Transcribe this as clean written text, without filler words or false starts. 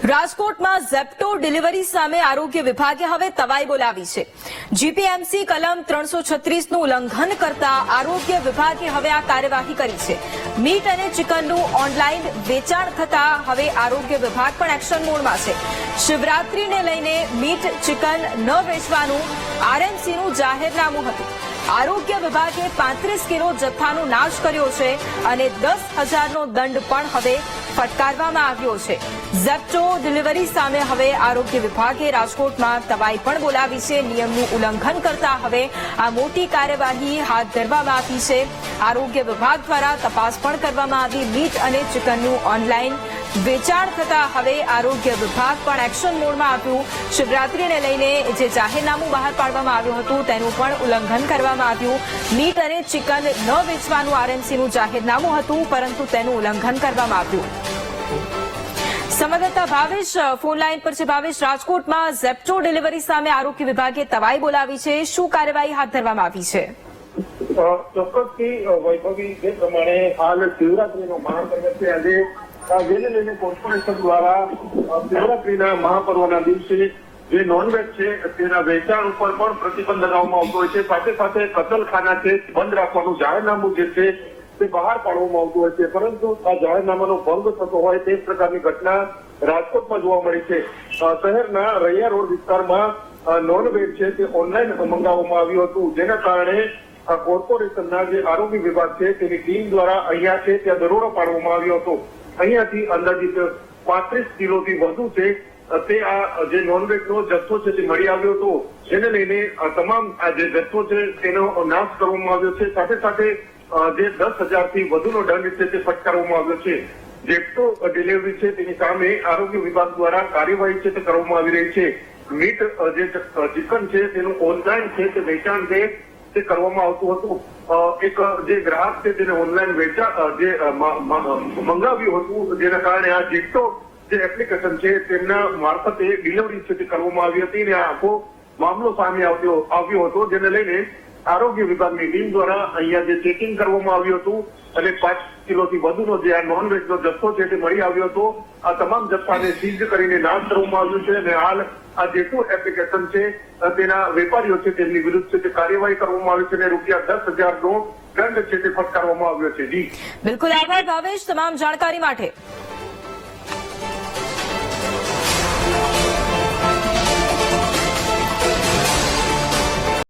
રાજકોટમાં Zepto delivery સામે આરોગ્ય વિભાગે હવે તવાઈ બોલાવી છે। જીપીએમસી કલમ 336નું ઉલ્લંઘન કરતા આરોગ્ય વિભાગે હવે આ કાર્યવાહી કરી છે। મીટ અને ચિકનનું ઓનલાઈન વેચાણ થતા હવે આરોગ્ય વિભાગ પણ એક્શન મોડમાં છે। શિવરાત્રીને લઈને મીટ ચિકન ન વેચવાનું આરએમસીનું જાહેરનામું હતું। આરોગ્ય વિભાગે 35 કિલો જથ્થાનો નાશ કર્યો છે અને 10,000નો દંડ પણ હવે ફટકારવામાં આવ્યો છે। ઝેપ્ટો ડિલિવરી સામે હવે આરોગ્ય વિભાગે રાજકોટમાં તવાઈ પણ બોલાવી છે। નિયમનું ઉલ્લંઘન કરતા હવે આ મોટી કાર્યવાહી હાથ ધરવામાં આવી છે। આરોગ્ય વિભાગ દ્વારા તપાસ પણ કરવામાં આવી। મીટ અને ચિકનનું ઓનલાઈન વેચાણ થતા હવે આરોગ્ય વિભાગ પણ એક્શન મોડમાં આવ્યું। શિવરાત્રીને લઈને જે જાહેરનામું બહાર પાડવામાં આવ્યું હતું તેનું પણ ઉલ્લંઘન કરવામાં આવ્યું। મીટ અને ચિકન ન વેચવાનું આરએમસીનું જાહેરનામું હતું પરંતુ તેનું ઉલ્લંઘન કરવામાં આવ્યું। સંવાદદાતા ભાવેશ ફોન લાઈન પર છે। ભાવેશ, રાજકોટમાં ઝેપ્ટો ડિલિવરી સામે આરોગ્ય વિભાગે તવાઈ બોલાવી છે, શું કાર્યવાહી હાથ ધરવામાં આવી છે? ચોક્કસથી વૈભવી જે પ્રમાણે હાલ શિવરાત્રીનો મહાપર્વ છે, આજે જેને લઈને કોર્પોરેશન દ્વારા શિવરાત્રીના મહાપર્વના દિવસે જે નોનવેજ છે તેના વેચાણ ઉપર પણ પ્રતિબંધ લગાવવામાં આવતો હોય છે। સાથે સાથે કતલખાના છે બંધ રાખવાનું જાહેરનામું જે છે તે બહાર પાડવામાં આવતું હોય છે, પરંતુ આ જાહેરનામાનો ભંગ થતો હોય તે પ્રકારની ઘટના રાજકોટમાં જોવા મળી છે। શહેરના રૈયા રોડ વિસ્તારમાં નોનવેજ છે તે ઓનલાઈન મંગાવવામાં આવ્યું હતું, જેના કારણે કોર્પોરેશનના જે આરોગ્ય વિભાગ છે તેની ટીમ દ્વારા અહીંયા છે ત્યાં દરોડો પાડવામાં આવ્યો હતો। અહીંયાથી અંદાજિત 35 કિલોથી વધુ છે તે આ જે નોનવેજનો જથ્થો છે તે મળી આવ્યો હતો, જેને લઈને તમામ આ જે જથ્થો છે તેનો નાશ કરવામાં આવ્યો છે। સાથે સાથે જે 10,000થી વધુનો દંડ છે તે ફટકારવામાં આવ્યો છે। ઝેપ્ટો ડિલિવરી છે તેની સામે આરોગ્ય વિભાગ દ્વારા કાર્યવાહી છે તે કરવામાં આવી રહી છે। મીટ જે ચિકન છે તેનું ઓનલાઈન છે તે વેચાણ છે તે કરવામાં આવતું હતું। એક જે ગ્રાહક છે તેને ઓનલાઈન વેચાણ જે મંગાવ્યું હતું, જેના કારણે આ ઝેપ્ટો જે એપ્લિકેશન છે તેમના મારફતે ડિલિવરી છે તે કરવામાં આવી હતી અને આ આખો મામલો સામે આવ્યો હતો, જેને લઈને આરોગ્ય વિભાગની ટીમ દ્વારા અહીંયા જે ચેકિંગ કરવામાં આવ્યું હતું અને 5 કિલોથી વધુનો જે આ નોનવેજનો જથ્થો છે તે મળી આવ્યો હતો। આ તમામ જથ્થાને સીઝ કરીને નાશ કરવામાં આવ્યું છે અને હાલ આ જેટલું એપ્લિકેશન છે તેના વેપારીઓ છે તેમની વિરુદ્ધ છે તે કાર્યવાહી કરવામાં આવી છે અને ₹10,000નો દંડ છે તે ફટકારવામાં આવ્યો છે। જી બિલકુલ, આભાર ભાવેશ તમામ જાણકારી માટે।